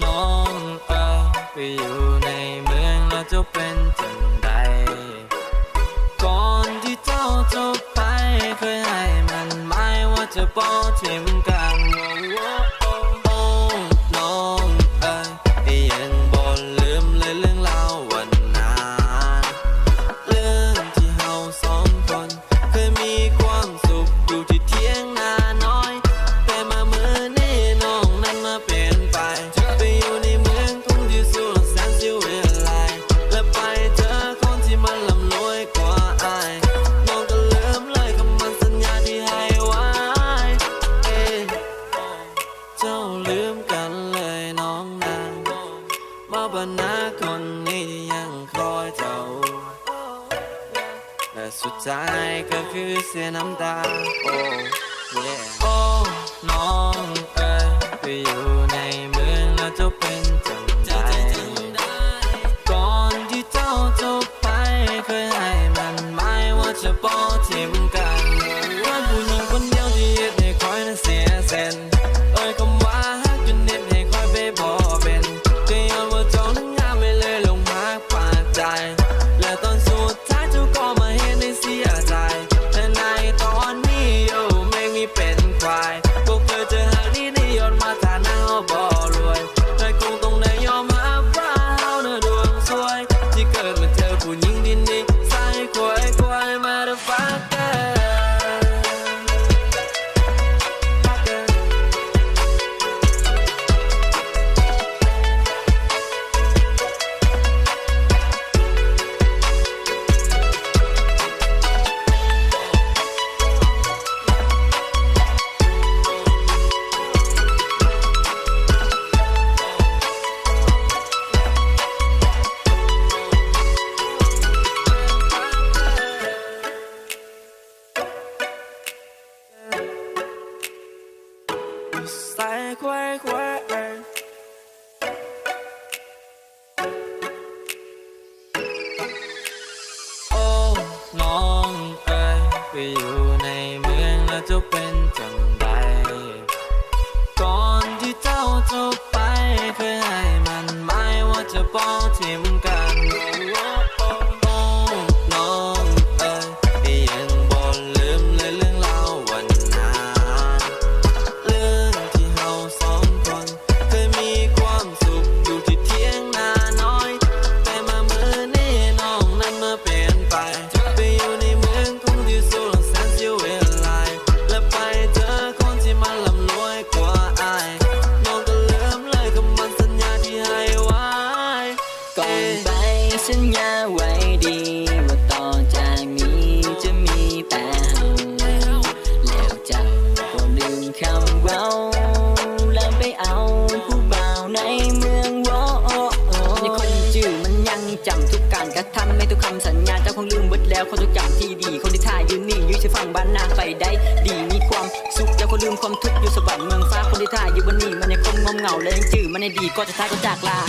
น้องไปอยู่ในเมืองแล้วจะเป็นจังใดก่อนที่เจ้าจะไปเคยให้มันหมายว่าจะบ่ทิมกันโอ้น้องยังบ่ลืมเลยเรื่องราววันนั้นเรื่องที่เฮาสองคนเคยมีความสุขอยู่ที่เถียงนาน้อยแต่มามื้อนี้น้องนั้นมาเปลี่ยนไปไปอยู่ในเมืองกรุงที่สุดแสนสิวิไลและไปเจอคนที่มันร่ำรวยกว่าอ้ายน้องก็ลืมเลยคำมั่นสัญญาที่ให้ไว้เจ้าลืมกันเลยน้องนางมาบรรณาคนนี้ที่ยังคอยเจ้าและสุดท้ายก็คือเสียน้ำตาโอ้น้องไปอยู่ในเมืองแล้วจะเป็นจังใดก่อนที่เจ้าจะไปเคยให้มันหมายว่าจะบ่ทิมกันว่าผู้หญิงคนเดียวที่เฮ็ดให้คอยนั้นเสียเส้นคำว่าฮักจนเน็ตให้คอยไปบ่เป็นก็ย้อนว่าเจ้านั้นงามไม่เลยลงมาปากใจและตอนสุดท้ายเจ้าก็มาเห็นให้เสียใจแต่ในตอนนี้ไม่มีเป็นควายพวกเธอจะหักดีได้ย้อนมาฐานะเฮาบ่รวยแต่คงต้องได้ยอมรับว่าเฮาน่ะดวงสวยที่เกิดมาเจอผู้หญิงที่นิสัยควายมาเดอะฟักเกอร์ใส่ควายโอ้น้องไปอยู่ในเมืองแล้วจะเป็นจังใดก่อนที่เจ้าจะไปเคยให้มันหมายว่าจะบ่ทิมกันโอ้น้องยังบ่ลืมเลยเรื่องราววันนั้นเรื่องที่เฮาสองคนเคยมีความสุขอยู่ที่เถียงนาน้อยแต่มามื้อนี้น้องนั้นมาเปลี่ยนไปไปอยู่ในเมืองกรุงที่สุดแสนสิวิไลและไปเจอคนที่มันร่ำรวยกว่าอ้ายน้องก็ลืมเลยคำมั่นสัญญาที่ให้ไว้ก่อนไปสัญญาไว้ดีว่าต่อจากนี้จะมีแต่เราแล้วเจ้าก็ลืมคำเว้าแล้วไปเอาผู้บ่าวในเมืองวอในคนจื่อมันยังจำทุกการกระทำไม่ทุกคำสัญญาเจ้าคงลืมเบิดแล้วคนทุกอย่างที่ดีคนที่ท่ายืนนิ่งอยู่ที่ฝั่งบ้านนาไปได้ดีมีความสุขเจ้าก็ลืมความทุกข์อยู่สวรรค์เมืองฟ้าคนที่ท่าอยู่บนนี้มันในคมงมเงาและยังจื่อมันในดีก็จะท้ายก็จากลา